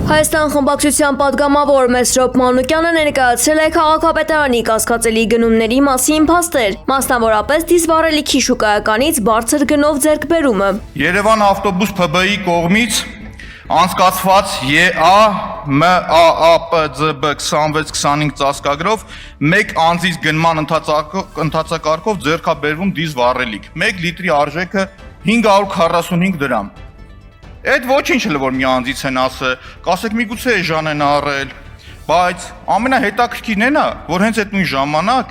Հայաստան խմբակցության պատգամավոր Մեսրոպ Մանուկյանը ներկայացրել է քաղաքապետարանի կասկածելի գնումների մասին փաստեր, մասնավորապես դիզվառելիքի շուկայականից բարձր գնով ձեռքբերումը։ Երևան ավտոբուս ՓԲ-ի կողմից անցկացված ԵԱ-ՄԱԱՊԾԲ 26-25 ծածկագրով մեկ անձից գնման ընթացակարգով ձեռքաբերվում դիզվառելիք, 1 լիտրի արժեքը 545 դրամ։ Այդ ոչինչ էլ որ մի անձից են ասը, կասեք միգուցե էժան են առել, բայց ամենահետաքրքիրն է նա, որ հենց այդ նույն ժամանակ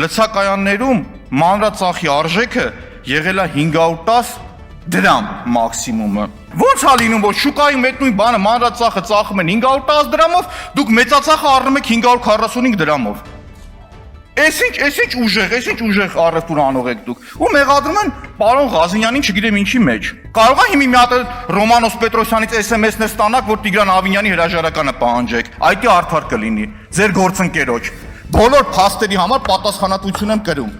լցակայաններում մանրածախի արժեքը եղել է 510 դրամ մաքսիմումը։ Ոնց է լինում, որ շուկայում այդ նույն բանը մանրածախը ծախում են 510 դրամով, դուք մեծածախը առնում եք 545 դրամով։ Էս ինչ ուժեղ առևտուր անող եք դուք։ Ու մեղադրում են պարոն Ղազինյանին չգիտեմ ինչի մեջ։ Կարող է հիմի մի հատ Ռոմանոս Պետրոսյանից SMS-ներ ստանաք, որ Տիգրան Ավինյանի հրաժարականը պահանջեք։ Այդ արդար կլինի։ Ձեր գործընկերոջ։ Բոլոր փաստերի համար պատասխանատվություն եմ կրում։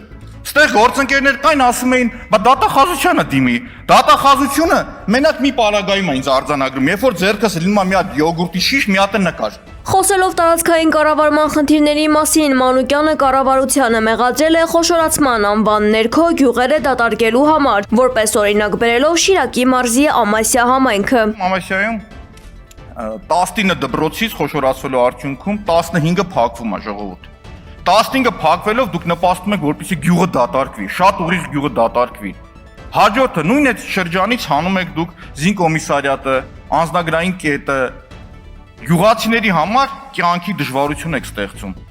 Ստեղ գործընկերներ կային ասում էին, բա դատախազությանը դիմի։ Դատախազությունը մենակ մի պարագայում է ինձ արձանագրում, երբ որ ձեռքս լինում է մի հատ յոգուրտի շիշ, մի հատ նկար։ Խոսելով տարածքային կառավարման խնդիրների մասին, Մանուկյանը կառավարությանը մեղադրել է խոշորացման անվան ներքո գյուղերը դատարկելու համար, որպես օրինակ բերելով Շիրակի մարզի Ամասիա համայնքը։ Ամասիայում 19 դպրոցից խոշորացվելու արդյունքում 15-ը փակվում է ժողովուրդ։ 15-ը փակվելով դուք նպաստում եք, որպեսզի գյուղը դատարկվի, շատ ուղիղ գյուղը դատարկվի։ Հաջորդը նույն այդ շրջանից հանում եք դուք զինկոմիսարիատը, անձնագրային կետը, գյուղացիների համար կյանքի դժվարություն եք ստեղծում։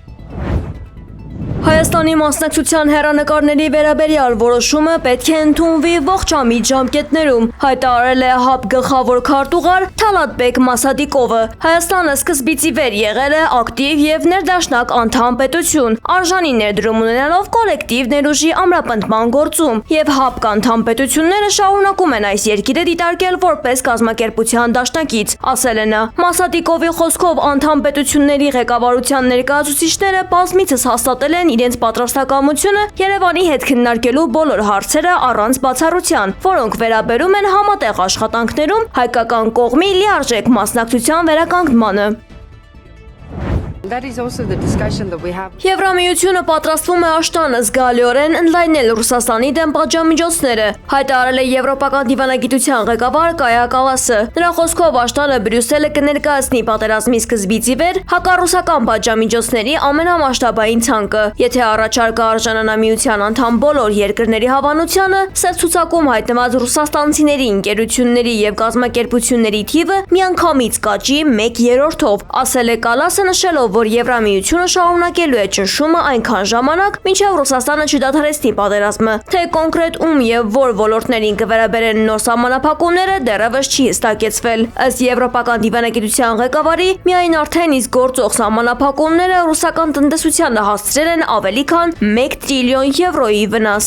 Հայաստանի մասնակցության հեռանկարների վերաբերյալ որոշումը պետք է ընդունվի ողջամիտ ժամկետներում, հայտարարել է ՀԱՊ գլխավոր քարտուղար Թալատբեկ Մասադիկովը։ Հայաստանը սկզբից ի վեր եղել է ակտիվ եւ ներդաշնակ անդամ պետություն, արժանի ներդրում ունենալով կոլեկտիվ ներուժի ամրապնդման գործում, եւ ՀԱՊ անդամ պետությունները շարունակում են այս երկիրը դիտարկել որպես կազմակերպության դաշնակից, ասել է նա։ Մասադիկովի խոսքով անդամ պետությունների ղեկավարության ներկայացուցիչները բազմիցս հաստատել են իրենց պատրաստակամությունը Երևանի հետ քննարկելու բոլոր հարցերը առանց բացառության, որոնք վերաբերում են համատեղ աշխատանքներում հայկական կողմի լիարժեք մասնակցության վերականգնմանը։ Եվրամիությունը պատրաստվում է աշտանը զգալիորեն ընդլայնել Ռուսաստանի դեմ պատժամիջոցները, հայտարարել է Եվրոպական դիվանագիտության ղեկավար Կայա Կալասը։ Նրա խոսքով աշտանը Բրյուսելը կներկայացնի պատերազմի սկզբից ի վեր հակառուսական պատժամիջոցների ամենամասշտաբային ցանկը։ Եթե առաջարկը արժանանա միության անդամ բոլոր երկրների հավանությանը, սև ցուցակում հայտնված ռուսաստանցիների ընկերությունների եւ կազմակերպությունների թիվը միանգամից կաճի 1/3-ով, ասել է Կալասը, նշելով, որ Եվրամիությունը շարունակելու է ճնշումը այնքան ժամանակ, մինչև Ռուսաստանը չդադարեցնի պատերազմը։ Թե կոնկրետ ում եւ որ ոլորտներին կվերաբերեն նոր սահմանափակումները դեռևս չի հստակեցվել։ Ըստ Եվրոպական դիվանագիտության ղեկավարի, միայն արդեն իսկ գործող սահմանափակումները ռուսական տնտեսությանը հասցրել են ավելի քան 1 տրիլիոն եվրոյի վնաս։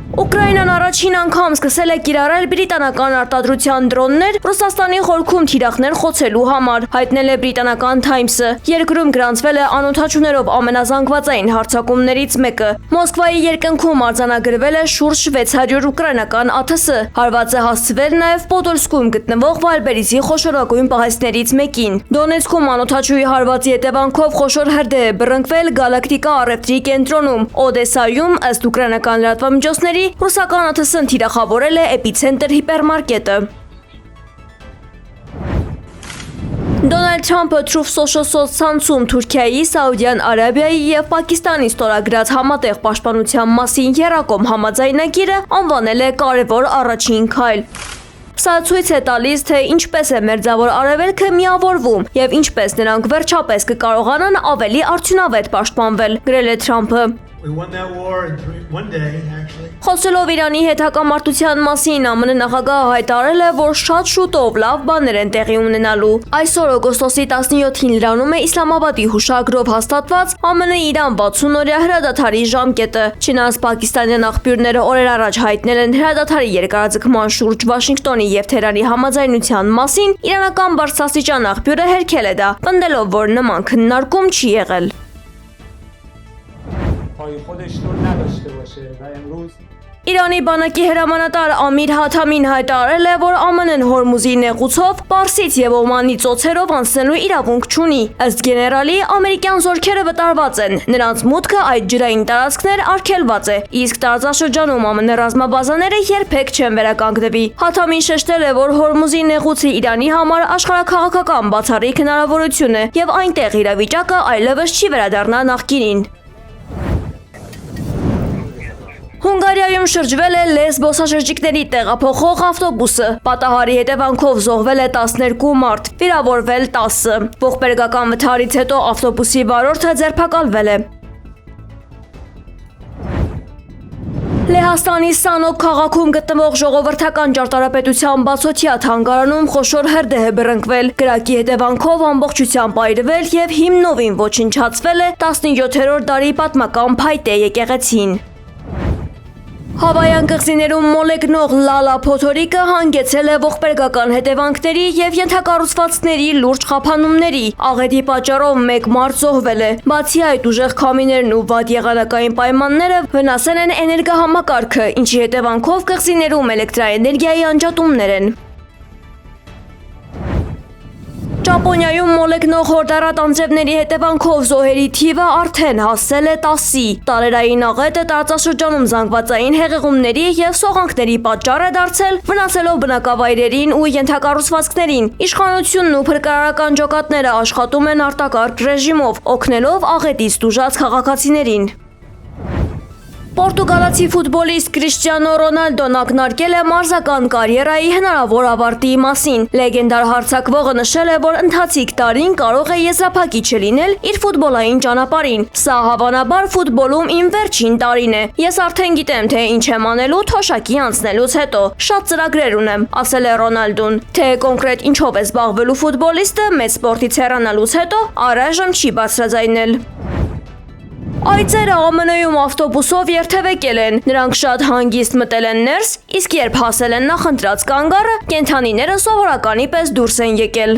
Ուկրաինան առաջին անգամ սկսել է կիրառել բրիտանական արտադրության դրոններ Ռուսաստանի խորքում թիրախներ խոցելու համար, հայտնել է բրիտանական Times-ը։ Երկրում գրանցվել է անօդաչուներով ամենազանգվածային հարձակումներից մեկը։ Մոսկվայի երկնքում արձանագրվել է շուրջ 600 ուկրաինական ԱԹՍ։ Հարվածը հասցվել նաև Պոդոլսկում գտնվող Վալբերիսի խոշորագույն պահեստներից մեկին։ Դոնեցկում անօդաչուի հարվածի հետևանքով խոշոր հրդեհ է բռնկվել Գալակտիկա առևտրի կենտրոնում։ Օդեսայում ըստ ուկրաինական լրատվամիջոցների ռուսական ԱԹՍ-ն թիրախավորել է Էպիցենտր հիպերմարկետը։ Դոնալդ Թրամփը Truth Social սոցցանցում Թուրքիայի, Սաուդյան Արաբիայի եւ Պակիստանի ստորագրած համատեղ պաշտպանության մասին եռակողմ համաձայնագիրը անվանել է կարևոր առաջին քայլ։ Սա ցույց է տալիս, թե ինչպես է Մերձավոր Արևելքը միավորվում եւ ինչպես նրանք վերջապես կկարողանան ավելի արդյունավետ պաշտպանվել, գրել է Թրամփը։ Խոսելով Իրանի հետ հակամարտության մասին, ԱՄՆ նախագահը հայտարարել է, որ շատ շուտով լավ բաներ են տեղի ունենալու։ Այսօր օգոստոսի 17-ին լրանում է Իսլամաբադի հուշագրով հաստատված ԱՄՆ-Իրան 60-օրյա հրադադարի ժամկետը։ Չնայած պակիստանյան աղբյուրները օրեր առաջ հայտնել են հրադադարի երկարաձգման շուրջ Վաշինգտոնի եւ Թեհրանի համաձայնության մասին, իրանական բարձրաստիճան աղբյուրը հերքել է դա, պնդելով, որ նման քննարկում չի եղել։ Իրանի բանակի հրամանատար Ամիր Հաթամին հայտարարել է, որ ԱՄՆ-ն Հորմուզի նեղուցով Պարսից եւ Օմանի ծոցերով անցնելու իրավունք չունի։ Ըստ գեներալի, ամերիկյան զորքերը վտարված են, նրանց մուտքը այդ ջրային տարածքներ արգելված է, իսկ տարածաշրջանում ԱՄՆ ռազմաբազաները երբեք չեն վերականգնվի։ Հաթամին շեշտել է, որ Հորմուզի նեղուցը Իրանի համար աշխարհաքաղաքական բացառիկ հնարավորություն է եւ այնտեղ իրավիճակը այլևս չի վերադառնա նախկինին։ Հունգարիայում շրջվել է լեսբոսաշրջիկների տեղափոխող ավտոբուսը։ Պատահարի հետևանքով զոհվել է 12 մարդ, վիրավորվել 10։ Ողբերգական վթարից հետո ավտոբուսի վարորդը ձերբակալվել է։ Լեհաստանի Սանոկ քաղաքում գտնվող ժողովրդական ճարտարապետության բացօթյա թանգարանում խոշոր հրդեհ է բռնկվել։ Կրակի հետևանքով ամբողջությամբ այրվել եւ հիմնովին ոչնչացվել է 17-րդ դարի պատմական փայտե եկեղեցին։ Հավայան կղզիներում մոլեգնող լալա փոթորիկը հանգեցել է ողբերգական հետևանքների եւ ենթակառուցվածքների լուրջ խափանումների։ Աղետի պատճառով 1 մարդ զոհվել է։ Բացի այդ, ուժեղ քամիներն ու վատ եղանակային պայմանները վնասել են էներգահամակարգը, ինչի հետևանքով կղզիներում էլեկտրաէներգիայի անջատումներ են։ Ճապոնիայում մոլեգնող հորդառատ անձրևների հետևանքով զոհերի թիվը արդեն հասել է 10-ի։ Տարերային աղետը տարածաշրջանում զանգվածային հեղեղումների եւ սողանքների պատճառ է դարձել, վնասելով բնակավայրերին ու ենթակառուցվածքներին։ Իշխանությունն ու փրկարարական ջոկատները աշխատում են արտակարգ ռեժիմով, օգնելով աղետից տուժած քաղաքացիներին։ Պորտուգալացի ֆուտբոլիստ Կրիշտիանո Ռոնալդոն ակնարկել է մարզական կարիերայի հնարավոր ավարտի մասին։ Լեգենդար հարձակվողը նշել է, որ ընթացիկ տարին կարող է եզրափակիչ լինել իր ֆուտբոլային ճանապարհին։ Սա հավանաբար ֆուտբոլում իմ վերջին տարին է։ Ես արդեն գիտեմ, թե ինչ եմ անելու թոշակի անցնելուց հետո։ Շատ ծրագրեր ունեմ, ասել է Ռոնալդոն։ Թե կոնկրետ ինչով է զբաղվելու ֆուտբոլիստը մեծ սպորտից հեռանալուց հետո առայժմ չի բարձրաձայնել։ Այծերը ԱՄՆ-ում ավտոբուսով երթևեկել են, նրանք շատ հանգիստ մտել են ներս, իսկ երբ հասել են նախընտրած կանգառը, կենդանիները սովորականի պես դուրս են եկել։